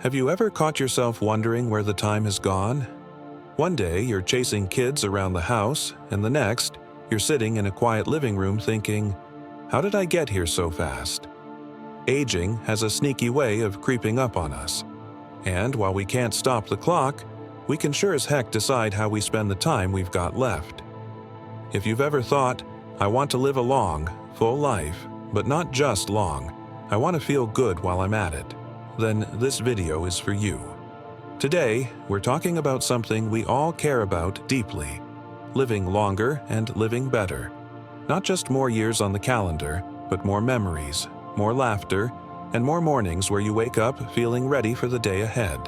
Have you ever caught yourself wondering where the time has gone? One day you're chasing kids around the house, and the next, you're sitting in a quiet living room thinking, how did I get here so fast? Aging has a sneaky way of creeping up on us. And while we can't stop the clock, we can sure as heck decide how we spend the time we've got left. If you've ever thought, I want to live a long, full life, but not just long, I want to feel good while I'm at it, then this video is for you. Today, we're talking about something we all care about deeply: living longer and living better. Not just more years on the calendar, but more memories, more laughter, and more mornings where you wake up feeling ready for the day ahead.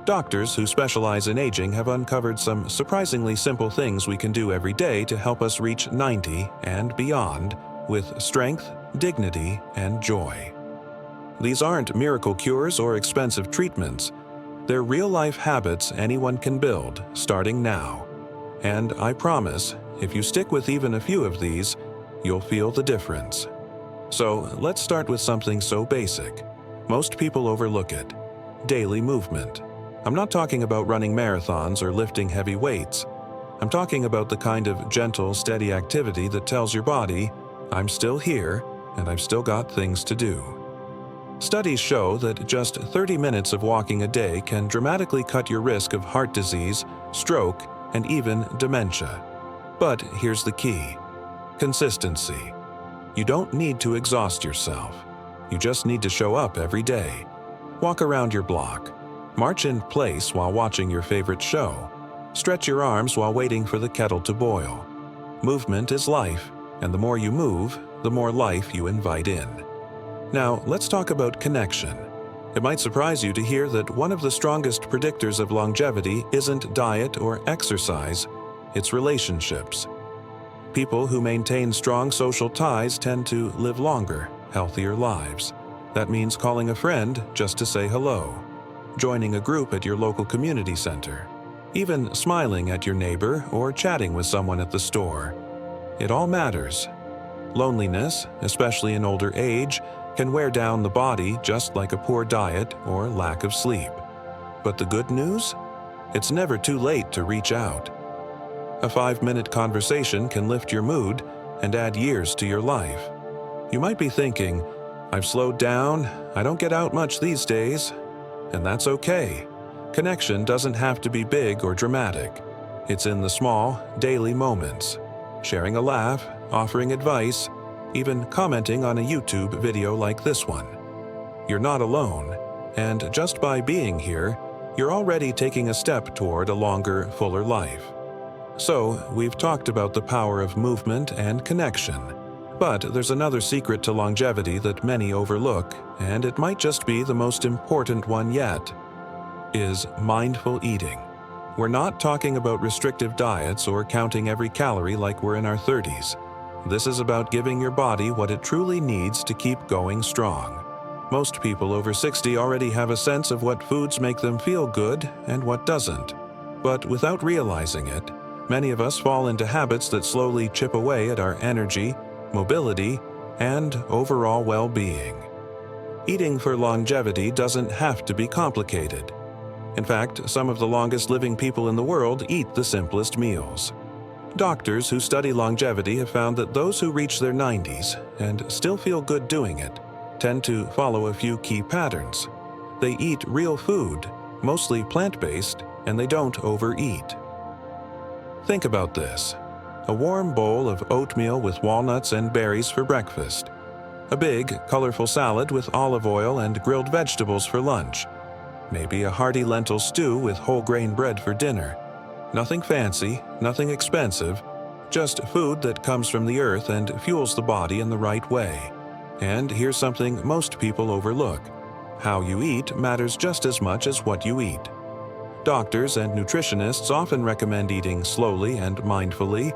Doctors who specialize in aging have uncovered some surprisingly simple things we can do every day to help us reach 90 and beyond with strength, dignity, and joy. These aren't miracle cures or expensive treatments. They're real-life habits anyone can build, starting now. And I promise, if you stick with even a few of these, you'll feel the difference. So let's start with something so basic. Most people overlook it: daily movement. I'm not talking about running marathons or lifting heavy weights. I'm talking about the kind of gentle, steady activity that tells your body, I'm still here and I've still got things to do. Studies show that just 30 minutes of walking a day can dramatically cut your risk of heart disease, stroke, and even dementia. But here's the key: consistency. You don't need to exhaust yourself. You just need to show up every day. Walk around your block. March in place while watching your favorite show. Stretch your arms while waiting for the kettle to boil. Movement is life, and the more you move, the more life you invite in. Now, let's talk about connection. It might surprise you to hear that one of the strongest predictors of longevity isn't diet or exercise, it's relationships. People who maintain strong social ties tend to live longer, healthier lives. That means calling a friend just to say hello, joining a group at your local community center, even smiling at your neighbor or chatting with someone at the store. It all matters. Loneliness, especially in older age, can wear down the body just like a poor diet or lack of sleep. But the good news? It's never too late to reach out. A 5-minute conversation can lift your mood and add years to your life. You might be thinking, I've slowed down, I don't get out much these days. And that's okay. Connection doesn't have to be big or dramatic. It's in the small, daily moments. Sharing a laugh, offering advice, even commenting on a YouTube video like this one. You're not alone, and just by being here, you're already taking a step toward a longer, fuller life. So, we've talked about the power of movement and connection. But there's another secret to longevity that many overlook, and it might just be the most important one yet, is mindful eating. We're not talking about restrictive diets or counting every calorie like we're in our 30s. This is about giving your body what it truly needs to keep going strong. Most people over 60 already have a sense of what foods make them feel good and what doesn't. But without realizing it, many of us fall into habits that slowly chip away at our energy, mobility, and overall well-being. Eating for longevity doesn't have to be complicated. In fact, some of the longest living people in the world eat the simplest meals. Doctors who study longevity have found that those who reach their 90s and still feel good doing it tend to follow a few key patterns. They eat real food, mostly plant-based, and they don't overeat. Think about this: a warm bowl of oatmeal with walnuts and berries for breakfast. A big, colorful salad with olive oil and grilled vegetables for lunch. Maybe a hearty lentil stew with whole grain bread for dinner. Nothing fancy, nothing expensive, just food that comes from the earth and fuels the body in the right way. And here's something most people overlook: how you eat matters just as much as what you eat. Doctors and nutritionists often recommend eating slowly and mindfully.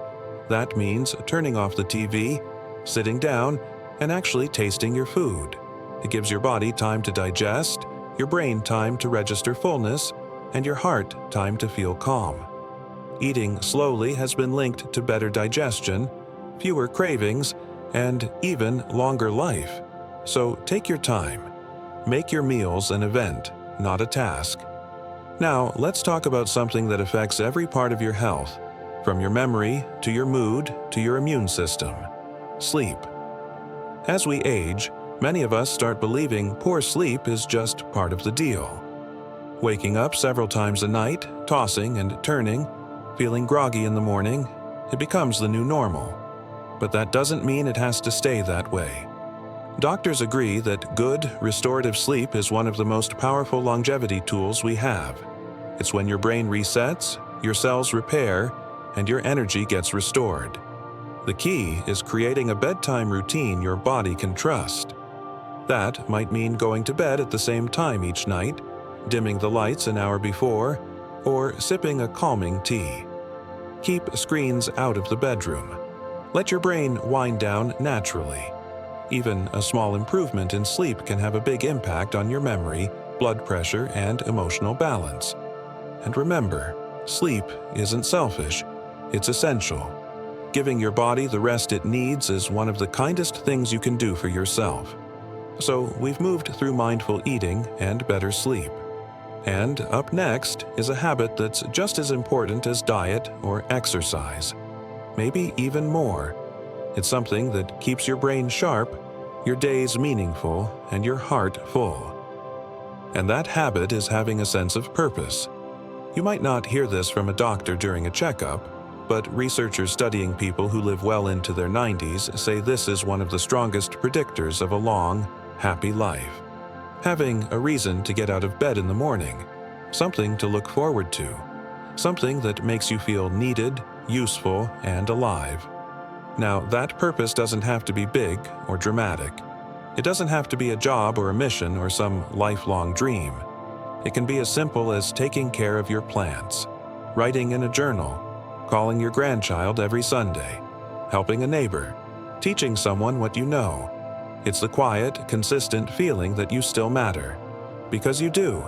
That means turning off the TV, sitting down, and actually tasting your food. It gives your body time to digest, your brain time to register fullness, and your heart time to feel calm. Eating slowly has been linked to better digestion, fewer cravings, and even longer life. So take your time. Make your meals an event, not a task. Now, let's talk about something that affects every part of your health, from your memory to your mood to your immune system: sleep. As we age, many of us start believing poor sleep is just part of the deal. Waking up several times a night, tossing and turning, feeling groggy in the morning, it becomes the new normal. But that doesn't mean it has to stay that way. Doctors agree that good, restorative sleep is one of the most powerful longevity tools we have. It's when your brain resets, your cells repair, and your energy gets restored. The key is creating a bedtime routine your body can trust. That might mean going to bed at the same time each night, dimming the lights an hour before, or sipping a calming tea. Keep screens out of the bedroom. Let your brain wind down naturally. Even a small improvement in sleep can have a big impact on your memory, blood pressure, and emotional balance. And remember, sleep isn't selfish, it's essential. Giving your body the rest it needs is one of the kindest things you can do for yourself. So we've moved through mindful eating and better sleep. And up next is a habit that's just as important as diet or exercise. Maybe even more. It's something that keeps your brain sharp, your days meaningful, and your heart full. And that habit is having a sense of purpose. You might not hear this from a doctor during a checkup, but researchers studying people who live well into their 90s say this is one of the strongest predictors of a long, happy life. Having a reason to get out of bed in the morning, something to look forward to, something that makes you feel needed, useful, and alive. Now, that purpose doesn't have to be big or dramatic. It doesn't have to be a job or a mission or some lifelong dream. It can be as simple as taking care of your plants, writing in a journal, calling your grandchild every Sunday, helping a neighbor, teaching someone what you know. It's the quiet, consistent feeling that you still matter. Because you do.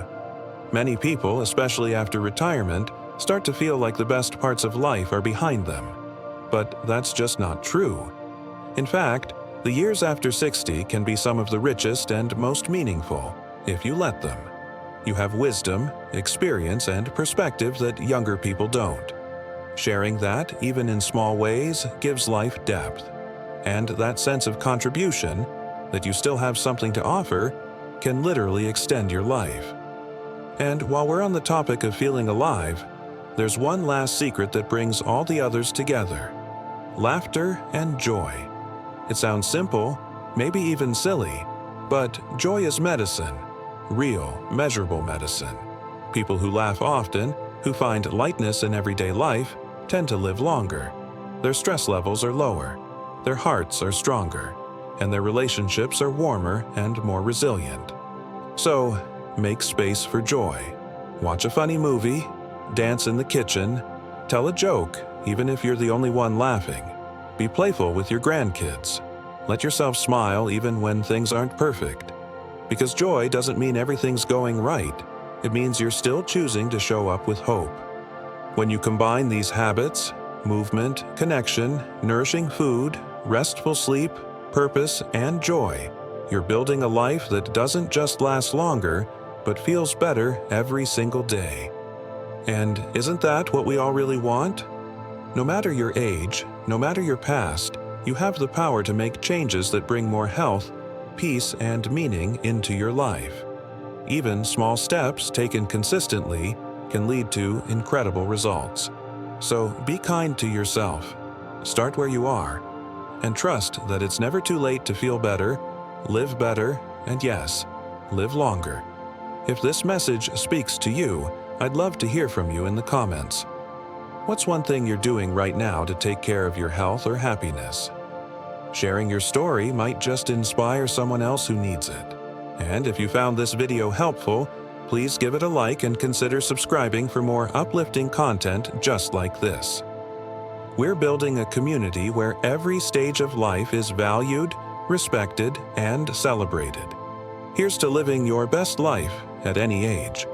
Many people, especially after retirement, start to feel like the best parts of life are behind them. But that's just not true. In fact, the years after 60 can be some of the richest and most meaningful, if you let them. You have wisdom, experience, and perspective that younger people don't. Sharing that, even in small ways, gives life depth. And that sense of contribution, that you still have something to offer, can literally extend your life. And while we're on the topic of feeling alive, there's one last secret that brings all the others together: laughter and joy. It sounds simple, maybe even silly, but joy is medicine. Real, measurable medicine. People who laugh often, who find lightness in everyday life, tend to live longer. Their stress levels are lower, their hearts are stronger, and their relationships are warmer and more resilient. So, make space for joy. Watch a funny movie, dance in the kitchen, tell a joke, even if you're the only one laughing. Be playful with your grandkids. Let yourself smile even when things aren't perfect. Because joy doesn't mean everything's going right. It means you're still choosing to show up with hope. When you combine these habits, movement, connection, nourishing food, restful sleep, purpose, and joy, you're building a life that doesn't just last longer, but feels better every single day. And isn't that what we all really want? No matter your age, no matter your past, you have the power to make changes that bring more health, peace, and meaning into your life. Even small steps taken consistently can lead to incredible results. So be kind to yourself. Start where you are, and trust that it's never too late to feel better, and yes, live longer. If this message speaks to you, I'd love to hear from you in the comments. What's one thing you're doing right now to take care of your health or happiness? Sharing your story might just inspire someone else who needs it. And if you found this video helpful, please give it a like and consider subscribing for more uplifting content just like this. We're building a community where every stage of life is valued, respected, and celebrated. Here's to living your best life at any age.